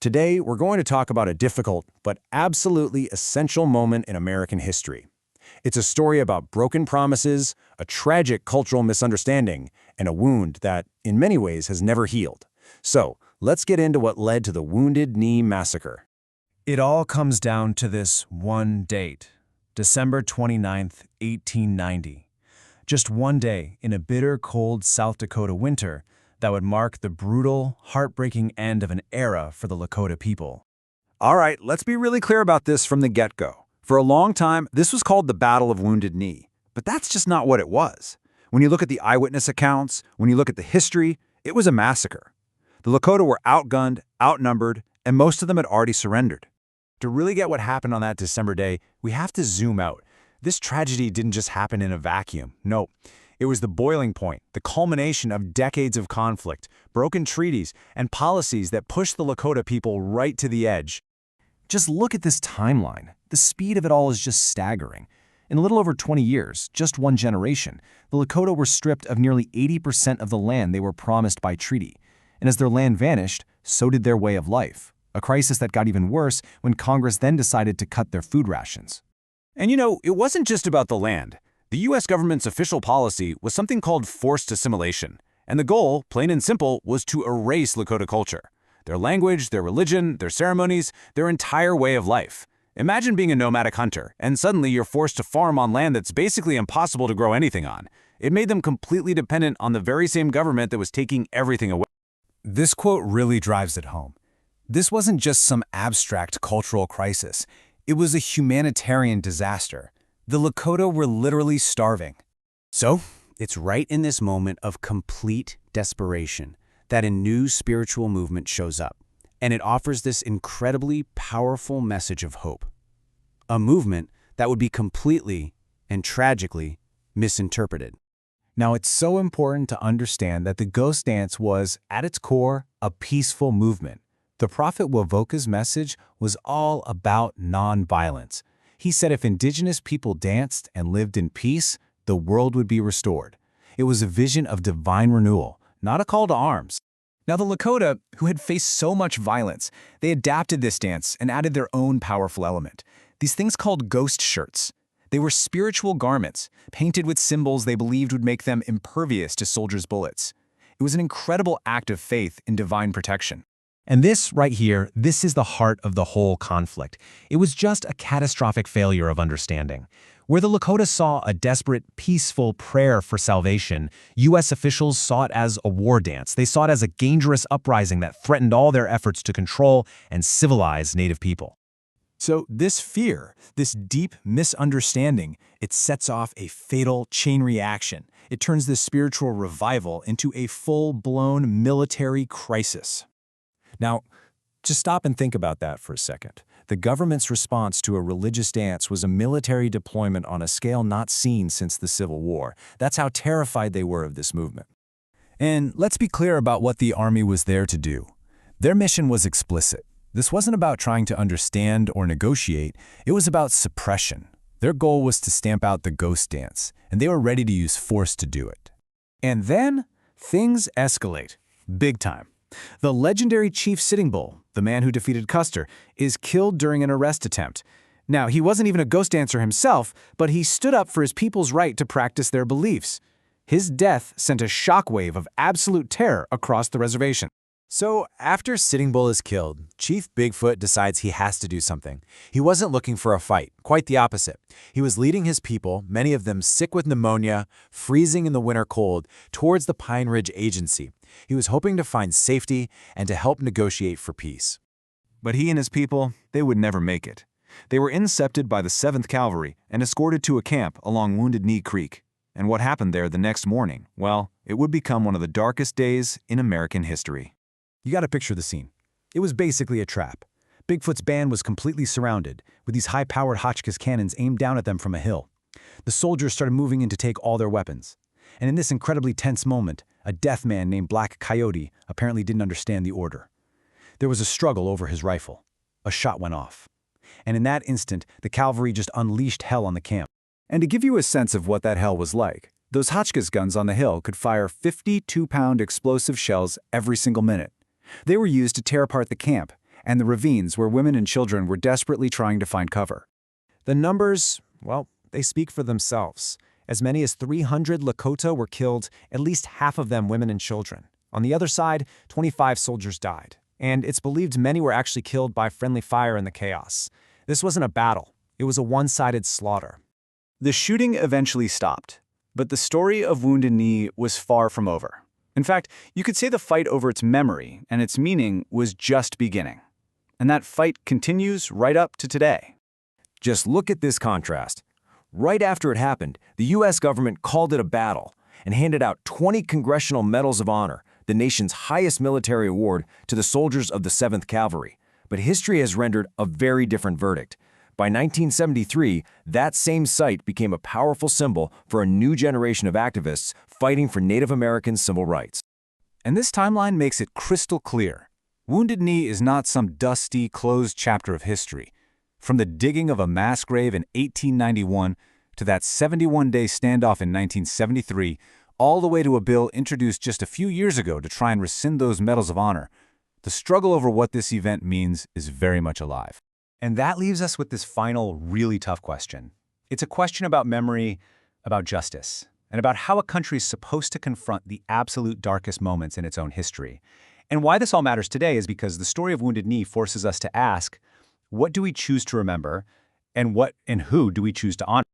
Today, we're going to talk about a difficult but absolutely essential moment in American history. It's a story about broken promises, a tragic cultural misunderstanding, and a wound that, in many ways, has never healed. So, let's get into what led to the Wounded Knee Massacre. It all comes down to this one date, December 29th, 1890. Just one day in a bitter, cold South Dakota winter that would mark the brutal, heartbreaking end of an era for the Lakota people. All right, let's be really clear about this from the get-go. For a long time, this was called the Battle of Wounded Knee, but that's just not what it was. When you look at the eyewitness accounts, when you look at the history, it was a massacre. The Lakota were outgunned, outnumbered, and most of them had already surrendered. To really get what happened on that December day, we have to zoom out. This tragedy didn't just happen in a vacuum. No, it was the boiling point, the culmination of decades of conflict, broken treaties, and policies that pushed the Lakota people right to the edge. Just look at this timeline. The speed of it all is just staggering. In a little over 20 years, just one generation, the Lakota were stripped of nearly 80% of the land they were promised by treaty. And as their land vanished, so did their way of life. A crisis that got even worse when Congress then decided to cut their food rations. And it wasn't just about the land. The U.S. government's official policy was something called forced assimilation, and the goal, plain and simple, was to erase Lakota culture. Their language, their religion, their ceremonies, their entire way of life. Imagine being a nomadic hunter, and suddenly you're forced to farm on land that's basically impossible to grow anything on. It made them completely dependent on the very same government that was taking everything away. This quote really drives it home. This wasn't just some abstract cultural crisis. It was a humanitarian disaster. The Lakota were literally starving. So, it's right in this moment of complete desperation that a new spiritual movement shows up, and it offers this incredibly powerful message of hope. A movement that would be completely and tragically misinterpreted. Now, it's so important to understand that the Ghost Dance was, at its core, a peaceful movement. The Prophet Wovoka's message was all about nonviolence. He said if indigenous people danced and lived in peace, the world would be restored. It was a vision of divine renewal, not a call to arms. Now the Lakota, who had faced so much violence, they adapted this dance and added their own powerful element. These things called ghost shirts. They were spiritual garments, painted with symbols they believed would make them impervious to soldiers' bullets. It was an incredible act of faith in divine protection. And this right here, this is the heart of the whole conflict. It was just a catastrophic failure of understanding. Where the Lakota saw a desperate, peaceful prayer for salvation, U.S. officials saw it as a war dance. They saw it as a dangerous uprising that threatened all their efforts to control and civilize Native people. So this fear, this deep misunderstanding, it sets off a fatal chain reaction. It turns this spiritual revival into a full-blown military crisis. Now, just stop and think about that for a second. The government's response to a religious dance was a military deployment on a scale not seen since the Civil War. That's how terrified they were of this movement. And let's be clear about what the Army was there to do. Their mission was explicit. This wasn't about trying to understand or negotiate. It was about suppression. Their goal was to stamp out the Ghost Dance, and they were ready to use force to do it. And then, things escalate. Big time. The legendary Chief Sitting Bull, the man who defeated Custer, is killed during an arrest attempt. Now, he wasn't even a ghost dancer himself, but he stood up for his people's right to practice their beliefs. His death sent a shockwave of absolute terror across the reservation. So, after Sitting Bull is killed, Chief Bigfoot decides he has to do something. He wasn't looking for a fight, quite the opposite. He was leading his people, many of them sick with pneumonia, freezing in the winter cold, towards the Pine Ridge Agency. He was hoping to find safety and to help negotiate for peace. But he and his people, they would never make it. They were intercepted by the 7th Cavalry and escorted to a camp along Wounded Knee Creek. And what happened there the next morning, well, it would become one of the darkest days in American history. You gotta picture the scene. It was basically a trap. Bigfoot's band was completely surrounded, with these high-powered Hotchkiss cannons aimed down at them from a hill. The soldiers started moving in to take all their weapons. And in this incredibly tense moment, a deaf man named Black Coyote apparently didn't understand the order. There was a struggle over his rifle. A shot went off. And in that instant, the cavalry just unleashed hell on the camp. And to give you a sense of what that hell was like, those Hotchkiss guns on the hill could fire 52-pound explosive shells every single minute. They were used to tear apart the camp, and the ravines where women and children were desperately trying to find cover. The numbers, well, they speak for themselves. As many as 300 Lakota were killed, at least half of them women and children. On the other side, 25 soldiers died, and it's believed many were actually killed by friendly fire in the chaos. This wasn't a battle. It was a one-sided slaughter. The shooting eventually stopped, but the story of Wounded Knee was far from over. In fact, you could say the fight over its memory and its meaning was just beginning. And that fight continues right up to today. Just look at this contrast. Right after it happened, the U.S. government called it a battle and handed out 20 Congressional Medals of Honor, the nation's highest military award, to the soldiers of the 7th Cavalry. But history has rendered a very different verdict. By 1973, that same site became a powerful symbol for a new generation of activists fighting for Native American civil rights. And this timeline makes it crystal clear. Wounded Knee is not some dusty, closed chapter of history. From the digging of a mass grave in 1891 to that 71-day standoff in 1973, all the way to a bill introduced just a few years ago to try and rescind those Medals of Honor, the struggle over what this event means is very much alive. And that leaves us with this final, really tough question. It's a question about memory, about justice, and about how a country is supposed to confront the absolute darkest moments in its own history. And why this all matters today is because the story of Wounded Knee forces us to ask, what do we choose to remember, and what and who do we choose to honor?